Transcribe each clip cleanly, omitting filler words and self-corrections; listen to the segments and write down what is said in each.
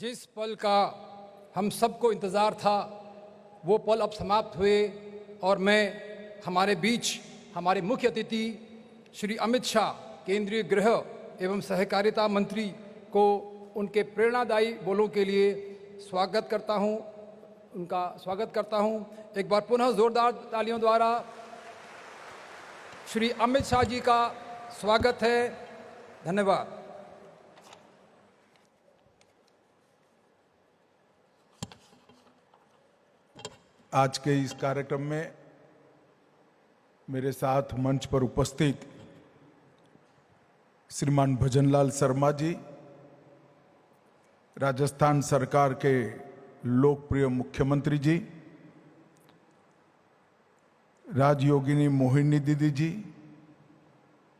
जिस पल का हम सबको इंतज़ार था वो पल अब समाप्त हुए और मैं हमारे बीच हमारे मुख्य अतिथि श्री अमित शाह केंद्रीय गृह एवं सहकारिता मंत्री को उनके प्रेरणादायी बोलों के लिए स्वागत करता हूं। एक बार पुनः जोरदार तालियों द्वारा श्री अमित शाह जी का स्वागत है। धन्यवाद। आज के इस कार्यक्रम में मेरे साथ मंच पर उपस्थित श्रीमान भजनलाल शर्मा जी, राजस्थान सरकार के लोकप्रिय मुख्यमंत्री जी, राजयोगिनी मोहिनी दीदी जी,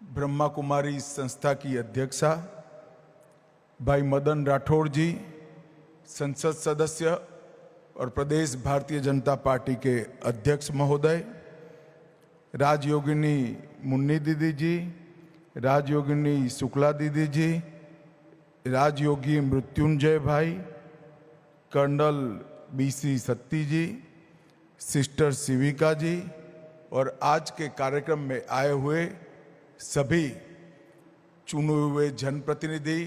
ब्रह्मा कुमारी संस्था की अध्यक्षा, भाई मदन राठौड़ जी, संसद सदस्य और प्रदेश भारतीय जनता पार्टी के अध्यक्ष महोदय, राजयोगिनी मुन्नी दीदी जी, राजयोगिनी शुक्ला दीदी जी, राजयोगी मृत्युंजय भाई, कर्नल बीसी सत्ती जी, सिस्टर शिविका जी और आज के कार्यक्रम में आए हुए सभी चुने हुए जनप्रतिनिधि,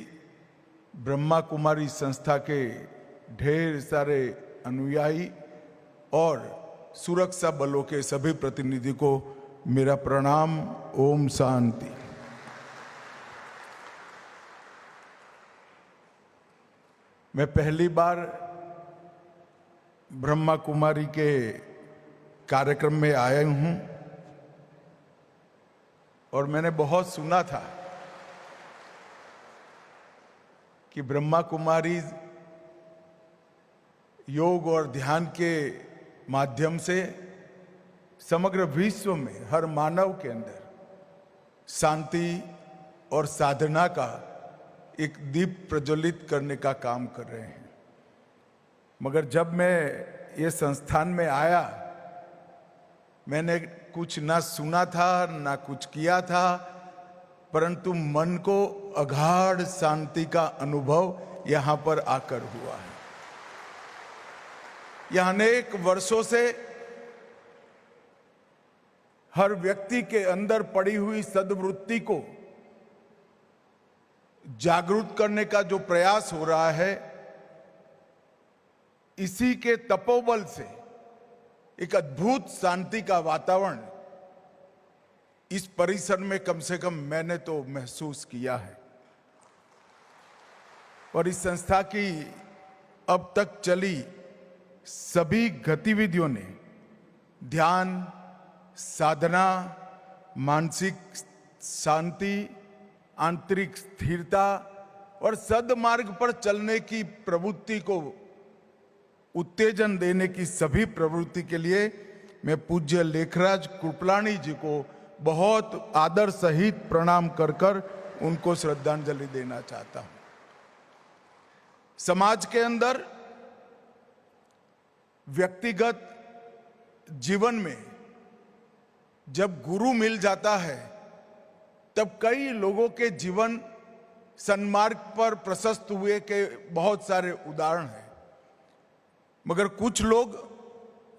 ब्रह्मा कुमारी संस्था के ढेर सारे अनुयायी और सुरक्षा बलों के सभी प्रतिनिधि को मेरा प्रणाम। ओम शांति। मैं पहली बार ब्रह्मा कुमारी के कार्यक्रम में आया हूं और मैंने बहुत सुना था कि ब्रह्मा कुमारी योग और ध्यान के माध्यम से समग्र विश्व में हर मानव के अंदर शांति और साधना का एक दीप प्रज्वलित करने का काम कर रहे हैं। मगर जब मैं ये संस्थान में आया, मैंने कुछ ना सुना था ना कुछ किया था, परंतु मन को अगाध शांति का अनुभव यहाँ पर आकर हुआ है। यह अनेक वर्षों से हर व्यक्ति के अंदर पड़ी हुई सद्वृत्ति को जागरूक करने का जो प्रयास हो रहा है, इसी के तपोबल से एक अद्भुत शांति का वातावरण इस परिसर में कम से कम मैंने तो महसूस किया है। और इस संस्था की अब तक चली सभी गतिविधियों ने ध्यान, साधना, मानसिक शांति, आंतरिक स्थिरता और सद्मार्ग पर चलने की प्रवृत्ति को उत्तेजन देने की सभी प्रवृत्ति के लिए मैं पूज्य लेखराज कृपलानी जी को बहुत आदर सहित प्रणाम कर उनको श्रद्धांजलि देना चाहता हूं। समाज के अंदर व्यक्तिगत जीवन में जब गुरु मिल जाता है, तब कई लोगों के जीवन सन्मार्ग पर प्रशस्त हुए के बहुत सारे उदाहरण हैं। मगर कुछ लोग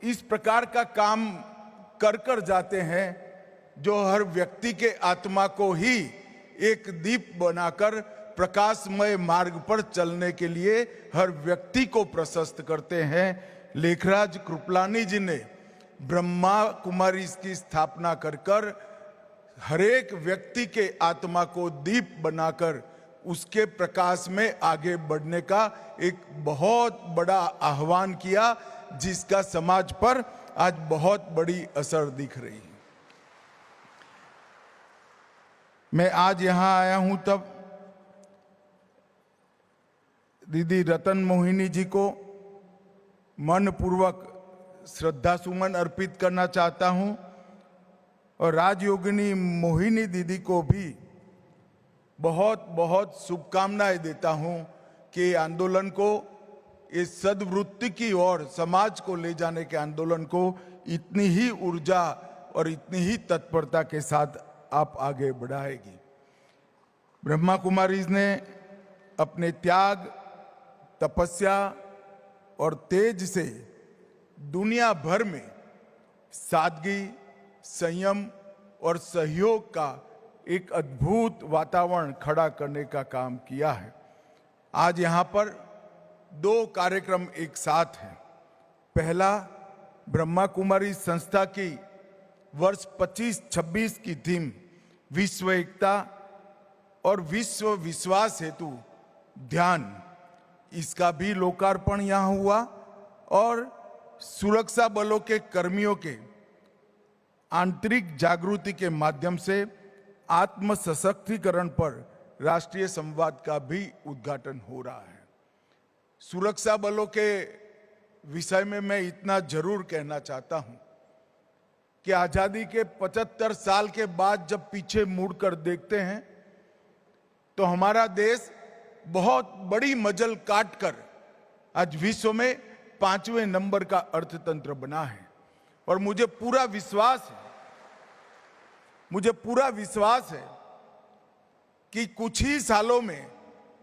इस प्रकार का काम कर जाते हैं जो हर व्यक्ति के आत्मा को ही एक दीप बनाकर प्रकाशमय मार्ग पर चलने के लिए हर व्यक्ति को प्रशस्त करते हैं। लेखराज कृपलानी जी ने ब्रह्मा कुमारी की स्थापना कर हरेक व्यक्ति के आत्मा को दीप बनाकर उसके प्रकाश में आगे बढ़ने का एक बहुत बड़ा आह्वान किया, जिसका समाज पर आज बहुत बड़ी असर दिख रही है। मैं आज यहां आया हूं तब दीदी रतन मोहिनी जी को मनपूर्वक श्रद्धा सुमन अर्पित करना चाहता हूं और राजयोगिनी मोहिनी दीदी को भी बहुत बहुत शुभकामनाएं देता हूं कि आंदोलन को, इस सद्वृत्ति की ओर समाज को ले जाने के आंदोलन को इतनी ही ऊर्जा और इतनी ही तत्परता के साथ आप आगे बढ़ाएगी। ब्रह्मा कुमारीज ने अपने त्याग, तपस्या और तेज से दुनिया भर में सादगी, संयम और सहयोग का एक अद्भुत वातावरण खड़ा करने का काम किया है। आज यहाँ पर 2 कार्यक्रम एक साथ हैं। पहला, ब्रह्मा कुमारी संस्था की वर्ष 25-26 की थीम विश्व एकता और विश्व विश्वास हेतु ध्यान, इसका भी लोकार्पण यहाँ हुआ और सुरक्षा बलों के कर्मियों के आंतरिक जागृति के माध्यम से आत्म सशक्तिकरण पर राष्ट्रीय संवाद का भी उद्घाटन हो रहा है। सुरक्षा बलों के विषय में मैं इतना जरूर कहना चाहता हूं कि आजादी के 75 साल के बाद जब पीछे मुड़कर देखते हैं तो हमारा देश बहुत बड़ी मजल काटकर आज विश्व में 5वें नंबर का अर्थतंत्र बना है। और मुझे पूरा विश्वास है कि कुछ ही सालों में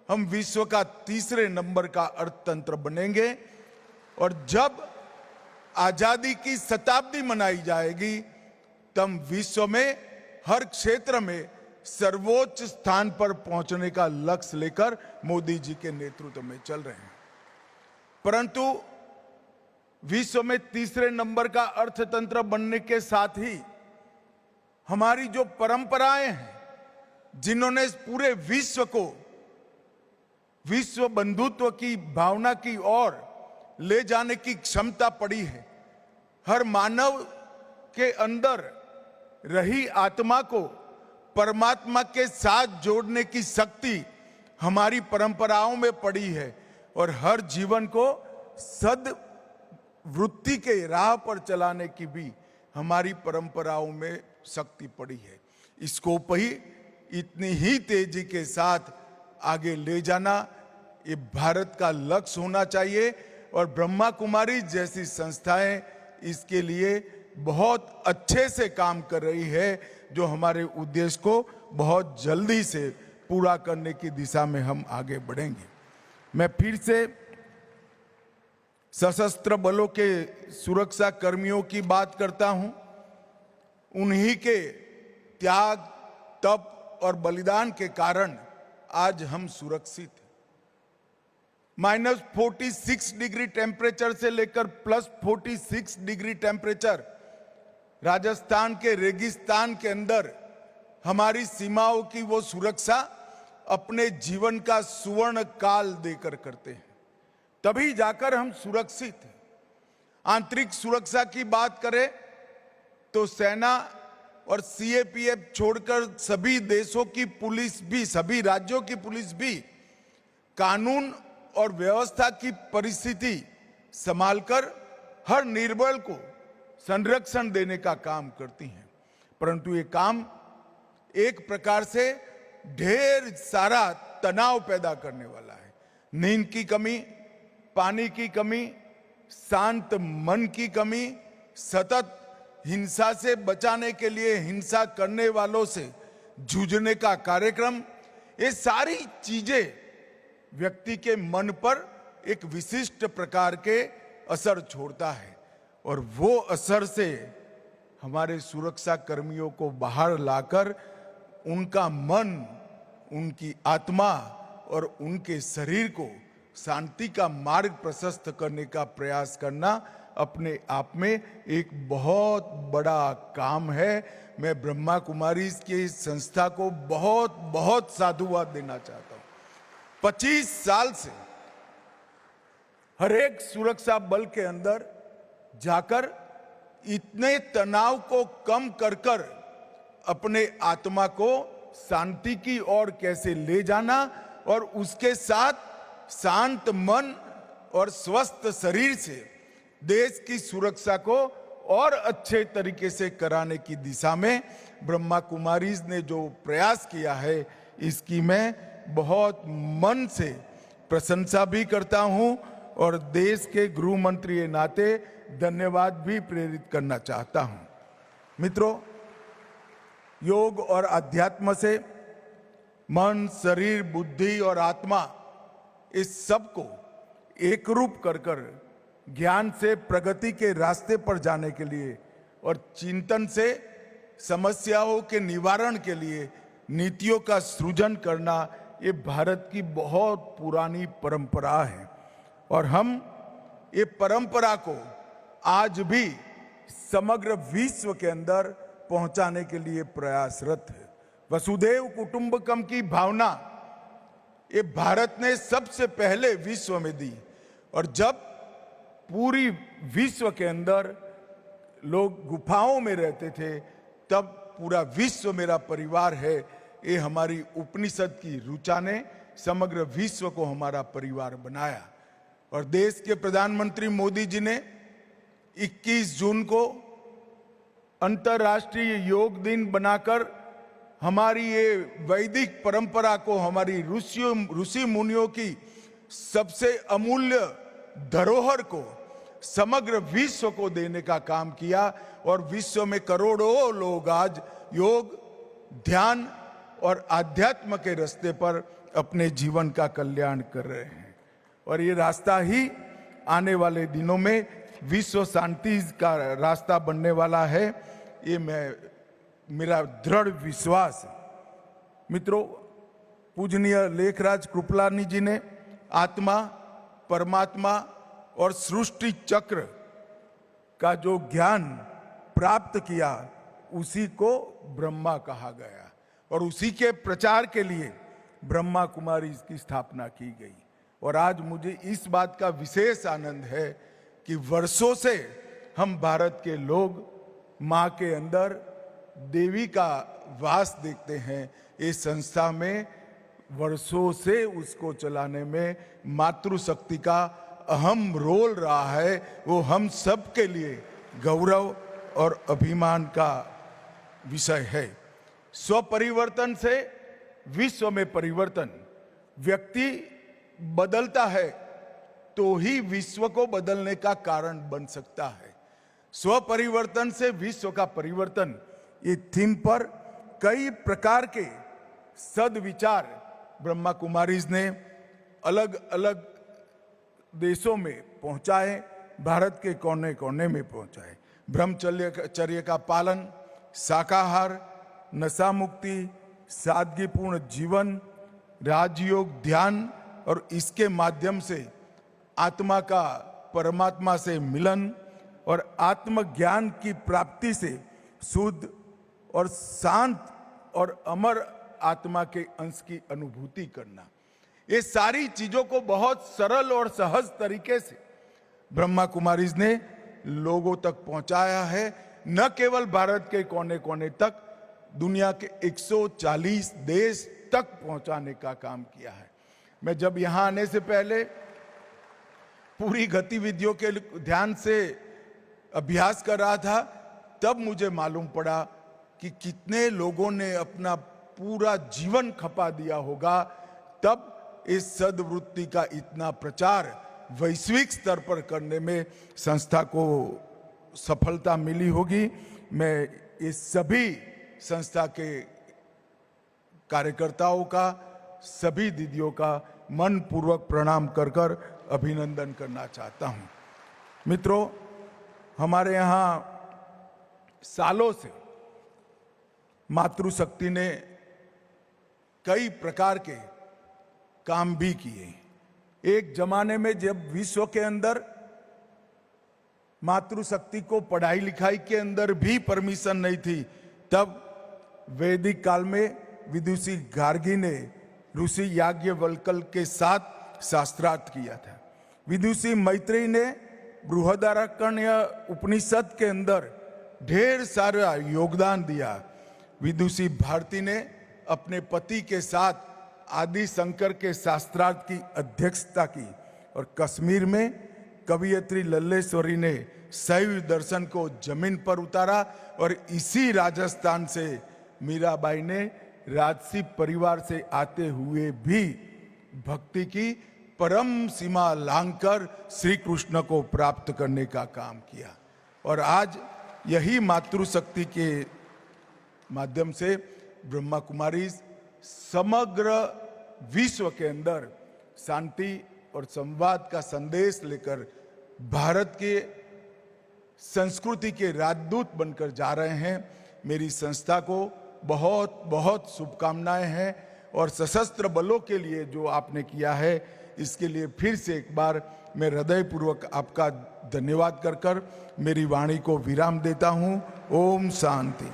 हम विश्व का 3रे नंबर का अर्थतंत्र बनेंगे। और जब आजादी की शताब्दी मनाई जाएगी तब विश्व में हर क्षेत्र में सर्वोच्च स्थान पर पहुंचने का लक्ष्य लेकर मोदी जी के नेतृत्व में चल रहे हैं। परंतु विश्व में 3रे नंबर का अर्थतंत्र बनने के साथ ही हमारी जो परंपराएं हैं, जिन्होंने इस पूरे विश्व को विश्व बंधुत्व की भावना की ओर ले जाने की क्षमता पड़ी है, हर मानव के अंदर रही आत्मा को परमात्मा के साथ जोड़ने की शक्ति हमारी परंपराओं में पड़ी है और हर जीवन को सद्वृत्ति के राह पर चलाने की भी हमारी परंपराओं में शक्ति पड़ी है। इसको ही इतनी ही तेजी के साथ आगे ले जाना ये भारत का लक्ष्य होना चाहिए और ब्रह्मा कुमारी जैसी संस्थाएं इसके लिए बहुत अच्छे से काम कर रही है, जो हमारे उद्देश्य को बहुत जल्दी से पूरा करने की दिशा में हम आगे बढ़ेंगे। मैं फिर से सशस्त्र बलों के सुरक्षा कर्मियों की बात करता हूं। उन्हीं के त्याग, तप और बलिदान के कारण आज हम सुरक्षित हैं। -46 डिग्री टेम्परेचर से लेकर +46 डिग्री टेम्परेचर राजस्थान के रेगिस्तान के अंदर हमारी सीमाओं की वो सुरक्षा अपने जीवन का सुवर्ण काल देकर करते हैं, तभी जाकर हम सुरक्षित हैं। आंतरिक सुरक्षा की बात करें तो सेना और सीएपीएफ छोड़कर सभी देशों की पुलिस भी, सभी राज्यों की पुलिस भी कानून और व्यवस्था की परिस्थिति संभालकर हर निर्बल को संरक्षण देने का काम करती हैं। परंतु ये काम एक प्रकार से ढेर सारा तनाव पैदा करने वाला है। नींद की कमी, पानी की कमी, शांत मन की कमी, सतत हिंसा से बचाने के लिए हिंसा करने वालों से जूझने का कार्यक्रम, ये सारी चीजें व्यक्ति के मन पर एक विशिष्ट प्रकार के असर छोड़ता है और वो असर से हमारे सुरक्षा कर्मियों को बाहर लाकर उनका मन, उनकी आत्मा और उनके शरीर को शांति का मार्ग प्रशस्त करने का प्रयास करना अपने आप में एक बहुत बड़ा काम है। मैं ब्रह्मा कुमारी की संस्था को बहुत बहुत साधुवाद देना चाहता हूं। 25 साल से हर एक सुरक्षा बल के अंदर जाकर इतने तनाव को कम कर कर अपने आत्मा को शांति की ओर कैसे ले जाना और उसके साथ शांत मन और स्वस्थ शरीर से देश की सुरक्षा को और अच्छे तरीके से कराने की दिशा में ब्रह्मा कुमारीज ने जो प्रयास किया है, इसकी मैं बहुत मन से प्रशंसा भी करता हूं और देश के गृह मंत्री के नाते धन्यवाद भी प्रेरित करना चाहता हूं। मित्रों, योग और अध्यात्म से मन, शरीर, बुद्धि और आत्मा, इस सब को एकरूप कर ज्ञान से प्रगति के रास्ते पर जाने के लिए और चिंतन से समस्याओं के निवारण के लिए नीतियों का सृजन करना, ये भारत की बहुत पुरानी परंपरा है और हम ये परंपरा को आज भी समग्र विश्व के अंदर पहुंचाने के लिए प्रयासरत है। वसुधैव कुटुंबकम की भावना ये भारत ने सबसे पहले विश्व में दी और जब पूरी विश्व के अंदर लोग गुफाओं में रहते थे तब पूरा विश्व मेरा परिवार है, ये हमारी उपनिषद की ऋचा ने समग्र विश्व को हमारा परिवार बनाया। और देश के प्रधानमंत्री मोदी जी ने 21 जून को अंतर्राष्ट्रीय योग दिन बनाकर हमारी ये वैदिक परंपरा को, हमारी ऋषि मुनियों की सबसे अमूल्य धरोहर को समग्र विश्व को देने का काम किया और विश्व में करोड़ों लोग आज योग, ध्यान और आध्यात्म के रास्ते पर अपने जीवन का कल्याण कर रहे हैं और ये रास्ता ही आने वाले दिनों में विश्व शांति का रास्ता बनने वाला है, ये मेरा दृढ़ विश्वास है। मित्रों, पूजनीय लेखराज कृपलानी जी ने आत्मा, परमात्मा और सृष्टि चक्र का जो ज्ञान प्राप्त किया उसी को ब्रह्मा कहा गया और उसी के प्रचार के लिए ब्रह्मा कुमारी की स्थापना की गई। और आज मुझे इस बात का विशेष आनंद है कि वर्षों से हम भारत के लोग माँ के अंदर देवी का वास देखते हैं। इस संस्था में वर्षों से उसको चलाने में मातृशक्ति का अहम रोल रहा है, वो हम सब के लिए गौरव और अभिमान का विषय है। स्वपरिवर्तन से विश्व में परिवर्तन, व्यक्ति बदलता है तो ही विश्व को बदलने का कारण बन सकता है। स्वपरिवर्तन से विश्व का परिवर्तन, ये थीम पर कई प्रकार के सद्विचार ब्रह्मा कुमारीज ने अलग अलग देशों में पहुंचाए, भारत के कोने कोने में पहुंचाए। ब्रह्मचर्य का पालन, शाकाहार, नशा मुक्ति, सादगीपूर्ण जीवन, राजयोग, ध्यान और इसके माध्यम से आत्मा का परमात्मा से मिलन और आत्मज्ञान की प्राप्ति से शुद्ध और शांत और अमर आत्मा के अंश की अनुभूति करना, ये सारी चीजों को बहुत सरल और सहज तरीके से ब्रह्मा कुमारीज ने लोगों तक पहुंचाया है। न केवल भारत के कोने कोने तक, दुनिया के 140 देश तक पहुंचाने का काम किया है। मैं जब यहां आने से पहले पूरी गतिविधियों के ध्यान से अभ्यास कर रहा था, तब मुझे मालूम पड़ा कि कितने लोगों ने अपना पूरा जीवन खपा दिया होगा, तब इस सद्वृत्ति का इतना प्रचार वैश्विक स्तर पर करने में संस्था को सफलता मिली होगी। मैं इस सभी संस्था के कार्यकर्ताओं का, सभी दीदियों का मन पूर्वक प्रणाम कर कर अभिनंदन करना चाहता हूं। मित्रों, हमारे यहाँ सालों से मातृशक्ति ने कई प्रकार के काम भी किए। एक जमाने में जब विश्व के अंदर मातृशक्ति को पढ़ाई लिखाई के अंदर भी परमिशन नहीं थी, तब वैदिक काल में विदुषी गार्गी ने ऋषि याज्ञवल्क्य के साथ शास्त्रार्थ किया था। विदुषी मैत्रेयी ने बृहदारण्यक उपनिषद के अंदर ढेर सारा योगदान दिया। विदुषी भारती ने अपने पति के साथ आदि शंकर के शास्त्रार्थ की अध्यक्षता की और कश्मीर में कवियत्री लल्लेश्वरी ने शैव दर्शन को जमीन पर उतारा और इसी राजस्थान से मीराबाई ने राजसी परिवार से आते हुए भी भक्ति की परम सीमा लांघकर श्री कृष्ण को प्राप्त करने का काम किया। और आज यही मातृशक्ति के माध्यम से ब्रह्मा कुमारी समग्र विश्व के अंदर शांति, और संवाद का संदेश लेकर भारत के संस्कृति के राजदूत बनकर जा रहे हैं। मेरी संस्था को बहुत बहुत शुभकामनाएं हैं और सशस्त्र बलों के लिए जो आपने किया है इसके लिए फिर से एक बार मैं हृदयपूर्वक आपका धन्यवाद कर मेरी वाणी को विराम देता हूं। ओम शांति।